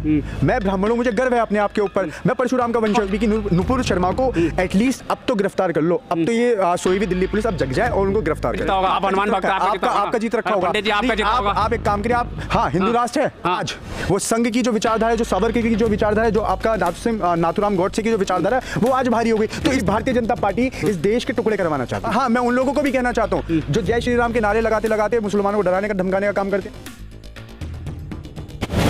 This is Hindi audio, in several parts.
मैं ब्राह्मण हूं, मुझे गर्व है अपने आप के ऊपर, मैं परशुराम का वंशज। लेकिन नुपुर शर्मा को एटलीस्ट अब तो गिरफ्तार कर लो। अब तो ये सोई हुई दिल्ली पुलिस अब जग जाए और उनको गिरफ्तार करे। आप हनुमान भक्त, आपका जीत रखा होगा। आप एक काम करिए, आप हाँ हिंदू राष्ट्र है आज, वो संघ की जो विचारधारा है, जो सावरकर की जो विचारधारा है, जो आपका नाथूराम गॉडसे की जो विचारधारा है, वो आज भारी हो गई। तो इस भारतीय जनता पार्टी इस देश के टुकड़े करवाना चाहती है। हाँ, मैं उन लोगों को भी कहना चाहता हूँ जो जय श्री राम के नारे लगाते लगाते मुसलमानों को डराने का धमकाने का काम करते हैं।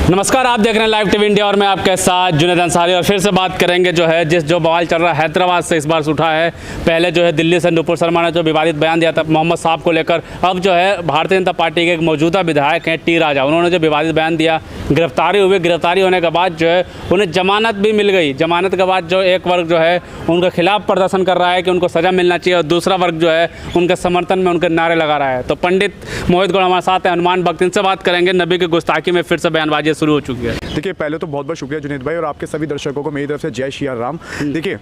नमस्कार, आप देख रहे हैं लाइव टीवी इंडिया और मैं आपके साथ जुनैद अंसारी। और फिर से बात करेंगे जो बवाल चल रहा है हैदराबाद से इस बार उठा है। पहले जो है दिल्ली से नुपुर शर्मा ने जो विवादित बयान दिया था मोहम्मद साहब को लेकर, अब जो है भारतीय जनता पार्टी के एक मौजूदा विधायक हैं टी राजा, उन्होंने जो विवादित बयान दिया, गिरफ्तारी हुई। गिरफ्तारी होने के बाद जो है उन्हें जमानत भी मिल गई। जमानत के बाद जो एक वर्ग जो है उनके खिलाफ प्रदर्शन कर रहा है कि उनको सज़ा मिलना चाहिए, और दूसरा वर्ग जो है उनके समर्थन में उनके नारे लगा रहा है। तो पंडित मोहित गौड़ हमारे साथ हैं, हनुमान भक्त, इनसे बात करेंगे। नबी की गुस्ताखी में फिर से बयानबाजी शुरू हो चुकी है। देखिए, पहले तो बहुत बहुत शुक्रिया जुनैद भाई और आपके सभी दर्शकों को मेरी तरफ से जय श्री राम। देखिए,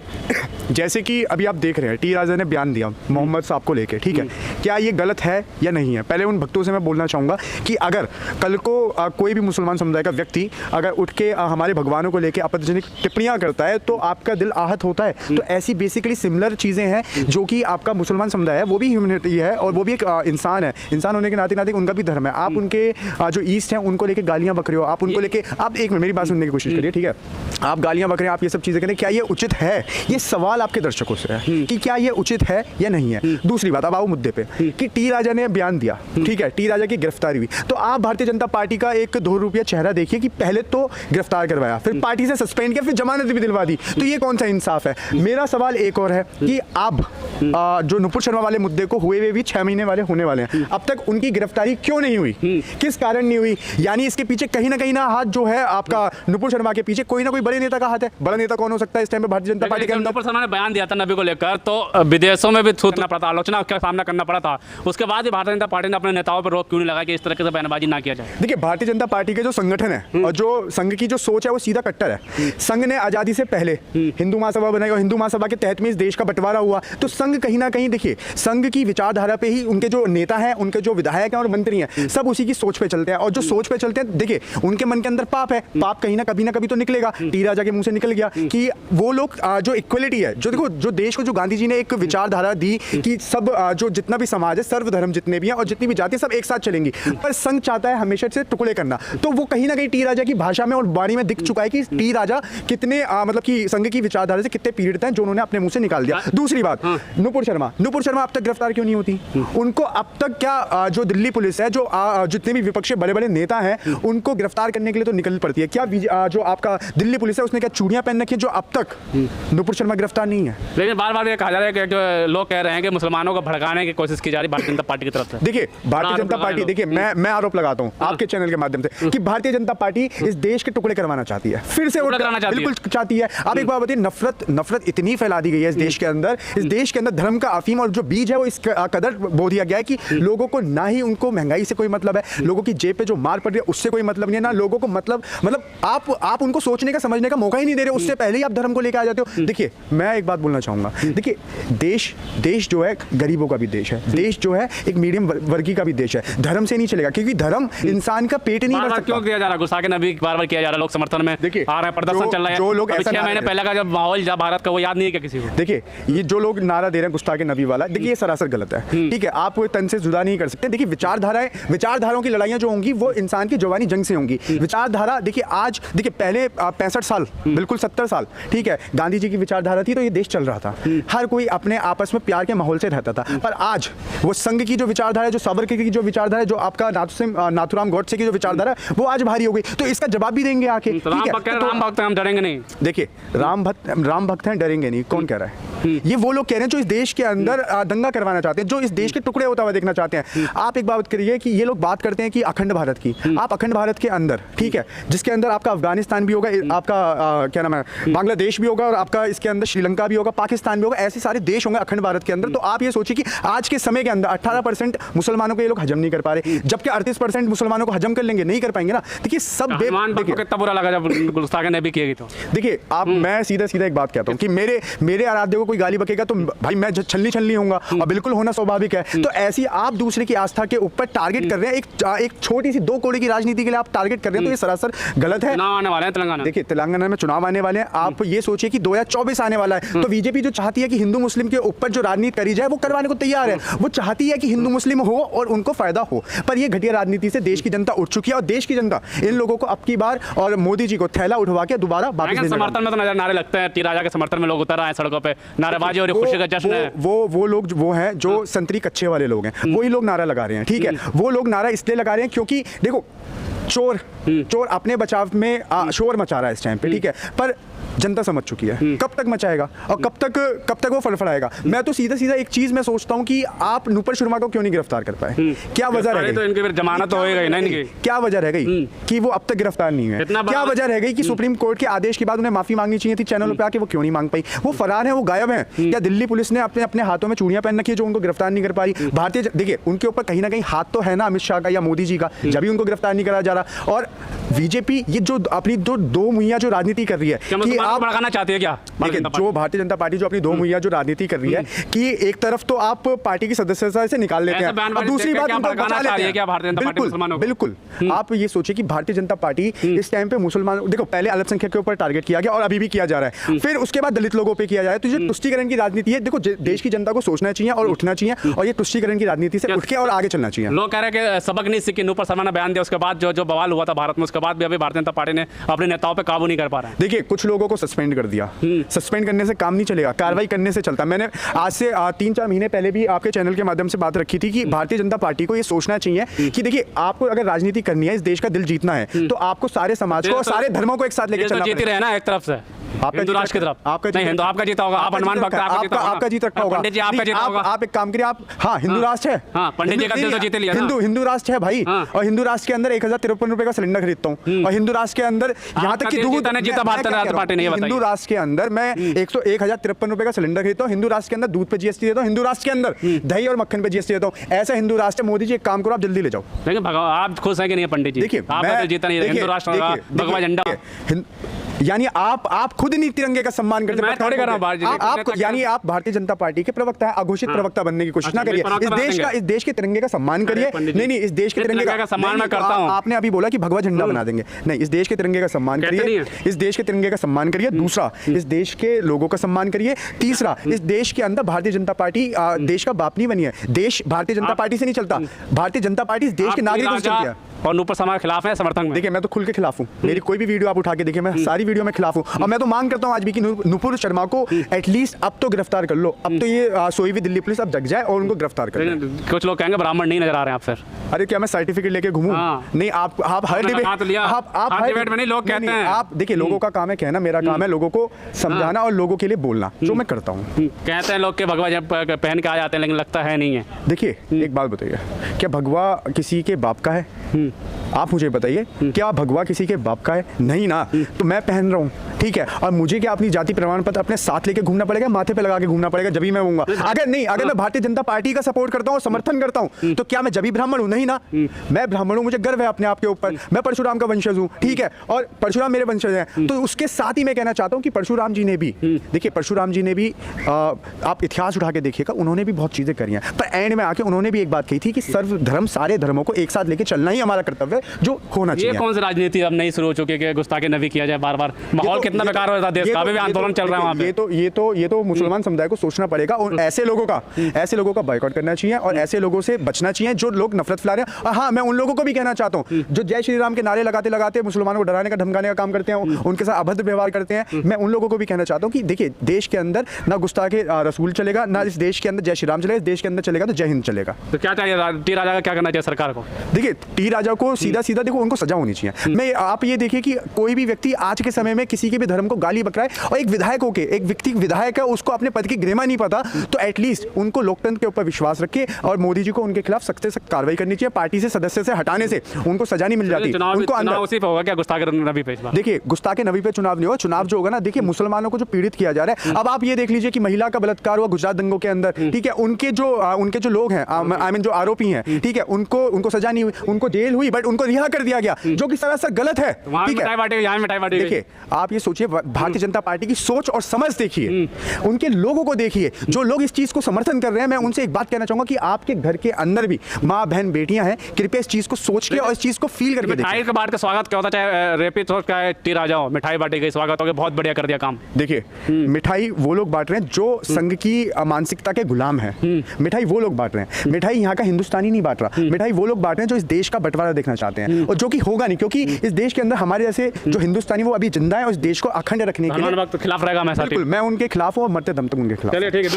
जैसे कि अभी आप देख रहे हैं टी राजा ने बयान दिया मोहम्मद साहब को लेके, ठीक है, क्या ये गलत है या नहीं है? पहले उन भक्तों से मैं बोलना चाहूँगा कि अगर कल को कोई भी मुसलमान समुदाय का व्यक्ति अगर उठ के हमारे भगवानों को लेकर आपत्तिजनक टिप्पणियाँ करता है तो आपका दिल आहत होता है। तो ऐसी बेसिकली सिमिलर चीज़ें हैं जो कि आपका मुसलमान समुदाय है, वो भी ह्यूमैनिटी है और वो भी एक इंसान है। इंसान होने के नाते नाते उनका भी धर्म है। आप उनके जो ईस्ट हैं उनको लेकर गालियाँ बक रहे हो, आप उनको लेकर, आप एक मिनट मेरी बात सुनने की कोशिश करिए, ठीक है? आप गालियां बक रहे हैं, आप ये सब चीजें करें, क्या ये उचित है? ये सवाल आपके दर्शकों से है कि क्या ये उचित है या नहीं है। दूसरी बात, अब आओ मुद्दे पे कि टी राजा ने बयान दिया, ठीक है, टी राजा की गिरफ्तारी हुई, तो आप भारतीय जनता पार्टी का एक 2 रुपया चेहरा देखिए कि पहले तो गिरफ्तार करवाया, फिर पार्टी से सस्पेंड किया, फिर जमानत भी दिलवा दी। तो ये कौन सा इंसाफ है? मेरा सवाल एक और है कि अब जो नुपुर शर्मा वाले मुद्दे को हुए हुए भी 6 महीने वाले होने वाले हैं, अब तक उनकी गिरफ्तारी क्यों नहीं हुई? किस कारण नहीं हुई? यानी इसके पीछे कहीं ना हाथ जो है आपका नुपुर शर्मा के पीछे कोई ना कोई बड़े नेता का हाथ है। बड़ा नेता कौन हो सकता है इस टाइम पे भारतीय जनता पार्टी के अंदर? नुपुर शर्मा ने बयान दिया था नबी को लेकर, तो विदेशों में भी थूकना पड़ा था, आलोचना का सामना करना पड़ा था। उसके बाद ही भारतीय जनता पार्टी ने अपने नेताओं पर रोक क्यों नहीं लगा कि इस तरह से बयानबाजी ना किया जाए? देखिए, भारतीय जनता पार्टी के जो संगठन है और जो संघ की जो सोच है वो सीधा कट्टर है। संघ ने आजादी से पहले हिंदू महासभा बनाई और हिंदू महासभा के तहत में इस देश का बंटवारा हुआ। तो संघ कहीं ना कहीं, देखिए, संघ की विचारधारा पे ही उनके जो नेता हैं, उनके जो विधायक हैं और मंत्री हैं, सब उसी की सोच पे चलते हैं। और जो सोच पे चलते हैं, देखिए, उनके मन के अंदर पाप है, पाप कहीं ना कभी तो निकलेगा। टी राजा के मुंह से निकल गया कि वो लोग जो इक्वलिटी है, जो देखो, जो देश को, जो गांधी जी ने एक विचारधारा दी कि सब जो जितना भी समाज है, सर्वधर्म जितने भी हैं और जितनी भी जाति सब एक साथ चलेंगी, पर संघ चाहता है हमेशा से टुकड़े करना। तो वो कहीं ना कहीं टी राजा की भाषा में और वाणी में दिख चुका है कि टी राजा कितने मतलब कि संघ की विचारधारा से कितने पीड़ित हैं, जो उन्होंने अपने मुंह से निकाल दिया। दूसरी बात, नुपुर शर्मा अब तक गिरफ्तार क्यों नहीं होती? उनको अब तक क्या जो दिल्ली पुलिस है, जो जितने भी विपक्षी बड़े बड़े नेता हैं, उनको गिरफ्तार करने के लिए तो निकल पड़ती है। क्या जो आपका दिल्ली पुलिस है उसने क्या चूड़ियां पहन रखी है जो अब तक नुपुर शर्मा गिरफ्तार नहीं है? लेकिन बार बार ये कहा जा रहा है कि जो लोग कह रहे हैं कि मुसलमानों को भड़काने की कोशिश की जा रही है भारतीय जनता पार्टी की तरफ से। देखिए, भारतीय जनता पार्टी, देखिए, मैं आरोप लगाता हूं आपके चैनल के माध्यम से कि भारतीय जनता पार्टी इस देश के टुकड़े करवाना चाहती है, फिर से बिल्कुल चाहती है। आप एक बात बताइए, नफरत इतनी फैला दी गई है इस देश के अंदर, इस देश के अंदर धर्म का अफीम और जो बीज है वो इस कदर बो दिया गया है कि लोगों को ना ही उनको महंगाई से कोई मतलब है, लोगों की जेब पे जो मार पड़ रही है उससे कोई मतलब नहीं है, ना लोगों को मतलब आप उनको सोचने का, समझने का मौका ही नहीं दे रहे, उससे पहले ही आप धर्म को लेकर आ जाते हो। देखिए, मैं एक बात बोलना चाहूंगा, देखिए, देश जो है गरीबों का भी देश है, देश जो है एक मीडियम वर्गीय का भी देश है। धर्म से नहीं चलेगा, क्योंकि धर्म इंसान का पेट नहीं भर सकता। क्यों किया जा रहा है? गुस्सा के नबी बार किया जा रहा है, लोग समर्थन में देखिए आ रहे हैं, प्रदर्शन चल रहा है। जो लोग 6 महीने पहले का जब माहौल जब भारत का, वो याद नहीं है क्या किसी को? देखिए, ये जो लोग नारा दे रहे हैं गुस्ताखे नबी वाला, देखिए, ये सरासर गलत है, ठीक है? आप तन से जुदा नहीं कर सकते। देखिए, विचारधाराओं की लड़ाइयां जो होंगी वो इंसान की जवानी जंग से होंगी। विचारधारा, देखिए, आज देखिए, पहले 65 साल, बिल्कुल 70 साल, ठीक है, गांधी जी की विचारधारा थी तो ये देश चल रहा था, हर कोई अपने आपस में प्यार के माहौल से रहता था। पर आज वो संघ की जो विचारधारा है, जो सावरकर की जो विचारधारा है, जो आपका नाथूराम गॉडसे की जो विचारधारा है, वो आज भारी हो गई। तो इसका जवाब भी देंगे आके। राम भक्त हम डरेंगे नहीं। देखिए, राम भक्त हैं, डरेंगे नहीं, कौन कह रहा है? ये वो लोग कह रहे हैं जो इस देश के अंदर दंगा करवाना चाहते हैं, जो इस देश के टुकड़े होता हुआ देखना चाहते हैं। आप एक बात करिए कि ये लोग बात करते हैं कि अखंड भारत की, आप अखंड भारत के अंदर, ठीक है, जिसके अंदर आपका अफगानिस्तान भी होगा, आपका क्या नाम है, बांग्लादेश भी होगा, और आपका इसके अंदर श्रीलंका भी होगा, पाकिस्तान भी होगा, ऐसे सारे देश होंगे अखंड भारत के अंदर। तो आप ये सोचिए कि आज के समय के अंदर 18% मुसलमानों को ये लोग हजम नहीं कर पा रहे, जबकि 38% मुसलमानों को हजम कर लेंगे, नहीं कर पाएंगे ना। देखिए, सब कितना बुरा लगा जब गुस्ताखे नबी किया गई। तो देखिए, आप, मैं सीधा एक बात कहता हूँ कि मेरे आराध्य को कोई गाली बकेगा तो भाई मैं छलनी छलनी होऊंगा, और बिल्कुल होना स्वाभाविक है। तो ऐसी आप दूसरे की आस्था के ऊपर टारगेट कर रहे हैं, एक छोटी सी 2 करोड़ की राजनीति के लिए आप टारगेट कर रहे हैं, तो ये सरासर गलत है। चुनाव आने वाले हैं तेलंगाना, देखिए तेलंगाना में चुनाव आने वाले हैं, आप ये सोचिए कि 2024 आने वाला है, तो बीजेपी जो चाहती है कि हिंदू मुस्लिम के ऊपर जो राजनीति करी जाए वो करवाने को तैयार है। वो चाहती है कि हिंदू मुस्लिम हो और उनको फायदा हो, पर ये घटिया राजनीति से देश की जनता उठ चुकी है, और देश की जनता इन लोगों को अब की बार और मोदी जी को थैला उठवा के दोबारा वापस देने वाली है। समर्थन में तो नजर नारे लगते हैं, टी राजा के समर्थन में लोग उतर आए हैं सड़कों पे, नारेबाजी और खुशी का जश्न है। वो लोग वो हैं जो संतरी कच्चे वाले लोग हैं, वही लोग नारा लगा रहे हैं, ठीक है। वो लोग नारा इसलिए लगा रहे हैं क्योंकि देखो चोर अपने बचाव में शोर मचा रहा है इस टाइम पे, ठीक है, पर जनता समझ चुकी है। कब तक मचाएगा और कब तक वो फड़फड़ाएगा। मैं तो सीधा एक चीज मैं सोचता हूँ कि आप नुपुर शर्मा को क्यों नहीं गिरफ्तार कर पाए? क्या वजह रह गई? तो इनकी जमानत हो गई ना इनकी, क्या वजह रह गई कि वो अब तक गिरफ्तार नहीं है? क्या वजह रह गई कि सुप्रीम कोर्ट के आदेश के बाद उन्हें माफी मांगनी चाहिए थी चैनलों पे आके, वो क्यों नहीं मांग पाई? वो फरार है, वो गायब है। क्या दिल्ली पुलिस ने अपने हाथों में चूड़ियां पहन रखी है जो उनको गिरफ्तार नहीं कर पा रही? भारतीय देखिए उनके ऊपर कहीं ना कहीं हाथ तो है ना अमित शाह का या मोदी जी का, जब भी उनको गिरफ्तार नहीं करा जा रहा। और बीजेपी ये जो अपनी दो मुहैया जो राजनीति कर रही है कि आप भड़काना चाहती है क्या? देखिए जो भारतीय जनता पार्टी जो अपनी दो मुहैया जो राजनीति कर रही है कि एक तरफ तो आप पार्टी की सदस्यता से निकाल लेते हैं, और दूसरी बात उनको बचा लेते हैं। बिल्कुल आप ये सोचिए कि भारतीय जनता पार्टी इस टाइम पे मुसलमान, देखो पहले अल्पसंख्यक के ऊपर टारगेट किया गया और अभी भी किया जा रहा है, फिर उसके बाद दलित लोगों पे किया जा रहा है। तो ये तुष्टीकरण की राजनीति है। देखो देश की जनता को सोचना चाहिए और उठना चाहिए, और ये तुष्टीकरण की राजनीति से उठ के और आगे चलना चाहिए। लोग कह रहे हैं कि सबक नहीं सीखी, नुपुर शर्मा ने बयान दिया उसके बाद जो बवाल हुआ था भारत में, उसके बाद भी अभी भारतीय जनता पार्टी ने अपने नेताओं पे काबू नहीं कर पा रहा है। देखिए कुछ लोगों को सस्पेंड कर दिया, सस्पेंड करने से काम नहीं चलेगा, कार्रवाई करने से चलता। मैंने आज से 3-4 महीने पहले भी आपके चैनल के माध्यम से बात रखी थी कि भारतीय जनता पार्टी को ये सोचना चाहिए कि देखिए आपको अगर राजनीति करनी है, इस देश का दिल जीतना है, तो आपको सारे समाज को और सारे धर्मों को एक साथ लेकर चलना जीती रहे ना एक तरफ से, हिंदू राष्ट्र की तरफ आपका नहीं, हिंदू आपका जीता होगा, आप अनुमान भक्त आपका जीत रखा होगा, पंडित जी आपका जीता होगा। आप एक काम करिए, आप हाँ हिंदू राष्ट्र है, हाँ पंडित जी का दिल तो जीते लिया, हिंदू राष्ट्र है भाई, और हिंदू राष्ट्र के अंदर 1053 रुपए का सिलेंडर खरीदता हूँ, और हिंदू राष्ट्र के अंदर यहाँ तक कि दूध जीता भारतीय जनता पार्टी ने, हिंदू राष्ट्र के अंदर मैं 1053 रुपए का सिलेंडर खरीदता हूँ, हिंदू राष्ट्र के अंदर दूध पे जीएसटी देता हूँ, हिंदू राष्ट्र के अंदर दही और मक्खन पे जीएसटी देता हूँ। ऐसा हिंदू राष्ट्र मोदी जी एक काम करो, आप जल्दी ले जाओ। लेकिन आप खुश हैं कि नहीं पंडित जी? देखिए आप जीता नहीं, हिंदू राष्ट्र का भगवा झंडा, यानी आप खुद नहीं तिरंगे का सम्मान करते मैं थोड़ी कर रहा हूं, आप यानी आप भारतीय जनता पार्टी के प्रवक्ता हैं, अघोषित प्रवक्ता बनने की कोशिश ना करिए। इस देश के तिरंगे का सम्मान करिए। नहीं इस देश के तिरंगे का सम्मान मैं करता हूं। आपने अभी बोला कि भगवा झंडा बना देंगे, नहीं इस देश के तिरंगे का सम्मान करिए, इस देश के तिरंगे का सम्मान करिए। दूसरा इस देश के लोगों का सम्मान करिए। तीसरा इस देश के अंदर भारतीय जनता पार्टी देश का बाप नहीं बनी है, देश भारतीय जनता पार्टी से नहीं चलता, भारतीय जनता पार्टी इस देश के नागरिकों से चलती है। और नुपुर शर्मा के खिलाफ है, समर्थन में? देखिए मैं तो खुल के खिलाफ हूँ, मेरी कोई भी वीडियो आप उठा के देखिए, मैं सारी वीडियो में खिलाफ हूँ, और मैं तो मांग करता हूँ आज भी कि नुपुर शर्मा को एटलीस्ट अब तो गिरफ्तार कर लो। अब तो ये सोई हुई दिल्ली पुलिस अब जग जाए और उनको गिरफ्तार कर ले। कुछ लोग कहेंगे ब्राह्मण नहीं नजर आ रहे हैं आप फिर। अरे क्या मैं सर्टिफिकेट लेके घूमूं? नहीं आप हर डिबेट में नहीं, लोग कहते हैं। आप देखिए लोगों का काम है कहना, मेरा काम है लोगों को समझाना और लोगों के लिए बोलना, जो मैं करता हूँ। कहते हैं लोग के भगवा जब पहन के आ जाते हैं, लेकिन लगता है नहीं है। देखिए एक बात बताइए, क्या भगवा किसी के बाप का है? आप मुझे बताइए, क्या भगवा किसी के बाप का है? नहीं ना। तो मैं पहन रहा हूँ, ठीक है, और मुझे क्या अपनी जाति प्रमाण पत्र अपने साथ लेके घूमना पड़ेगा, माथे पे लगा के घूमना पड़ेगा, जब भी मैं होऊंगा? अगर मैं भारतीय जनता पार्टी का सपोर्ट करता हूँ, समर्थन करता हूँ, तो क्या मैं जब भी ब्राह्मण हूँ? नहीं ना। मैं ब्राह्मण हूँ, मुझे गर्व है अपने आप के ऊपर, मैं परशुराम का वंशज हूँ, ठीक है, और परशुराम मेरे वंशज हैं। तो उसके साथ ही मैं कहना चाहता हूँ कि परशुराम जी ने भी, देखिए परशुराम जी ने भी, आप इतिहास उठा के देखिएगा, उन्होंने भी बहुत चीजें करी हैं, पर एंड में आके उन्होंने भी एक बात कही थी कि सर्वधर्म, सारे धर्मों को एक साथ लेके चलना ही हमारा कर्तव्य है, जो होना चाहिए। ये कौन सी राजनीति अब नहीं शुरू हो चुकी है कि गुस्ताखी नबी किया जाए बार बार? माहौल कितना बेकार हो रहा है देश का, अभी भी आंदोलन चल रहा है वहाँ पे। ये तो मुसलमान समुदाय को सोचना पड़ेगा, और ऐसे लोगों का बॉयकॉट करना चाहिए, और ऐसे लोगों से बचना चाहिए जो लोग नफरत फैला रहे हैं। और हाँ, मैं उन लोगों को भी कहना चाहता हूँ जो जय श्री राम के नारे लगाते लगाते मुसलमानों को डराने का धमकाने का काम करते हैं, उनके साथ अभद्र व्यवहार करते हैं। मैं उन लोगों को भी कहना चाहता हूँ कि देखिए देश के अंदर ना गुस्ताखे रसूल चलेगा, ना इस देश के अंदर जय श्री राम चलेगा, इस देश के अंदर चलेगा तो जय हिंद चलेगा। तो क्या चाहिए टी राजा का, क्या करना चाहिए सरकार को? देखिए टी राजा को सीधा देखो उनको सजा होनी चाहिए। मैं आप ये देखिए कि कोई भी व्यक्ति आज के समय में किसी के भी धर्म को गाली बक रहा है, और एक विधायक होके, एक व्यक्ति विधायक है, उसको अपने पद की गरिमा नहीं पता, तो एटलीस्ट उनको लोकतंत्र के ऊपर विश्वास रखे, और मोदी जी को उनके खिलाफ सख्त से सख्त कार्रवाई करनी चाहिए। पार्टी से सदस्य से हटाने से उनको सजा नहीं मिल जाती। उनको अंदर उसी पे होगा क्या गुस्ताखे नबी पे? देखिए गुस्ताखे नबी पे चुनाव नहीं होगा, चुनाव जो होगा ना, देखिए मुसलमानों को जो पीड़ित किया जा रहा है, अब आप ये देख लीजिए कि महिला का बलात्कार हुआ गुजरात दंगों के अंदर, ठीक है, उनके जो लोग हैं, आई मीन जो आरोपी हैं, ठीक है, उनको सजा नहीं हुई, उनको जेल हुई, बट उनको उनको रिहा कर दिया गया, जो कि सरासर गलत है। वहाँ ठीक मिठाई है, बांटी गई, यहाँ मिठाई बांटी गई। देखिए आप ये सोचिए, भारतीय जनता पार्टी की सोच और समझ देखिए, उनके लोगों को देखिए, जो लोग इस चीज को समर्थन कर रहे हैं। मैं उनसे एक बात कहना चाहूंगा कि आपके घर के अंदर भी माँ बहन बेटियां हैं, कृपया इस चीज को सोच के और इस चीज को फील करके देखिए। मिठाई के बांट के स्वागत क्या होता, चाहे रेपित हो चाहे टी राजा हो, मिठाई बांटी गई, स्वागत हो गया, बहुत बढ़िया कर दिया काम। देखिए मिठाई वो लोग बांट रहे हैं जो संघ की मानसिकता के गुलाम हैं। मिठाई वो लोग बांट रहे हैं, मिठाई यहाँ का हिंदुस्तानी नहीं बांट रहा, मिठाई वो लोग बांट रहे हैं जो इस देश का बंटवारा देखना चाहते हैं, और जो कि होगा नहीं, क्योंकि इस देश के अंदर हमारे जैसे जो हिंदुस्तानी वो अभी जिंदा है, और इस देश को अखंड रखने के लिए वक्त खिलाफ रहेगा मैं साथी। बिल्कुल मैं उनके खिलाफ हूँ और मरते दम तक उनके खिलाफ। चलिए ठीक है।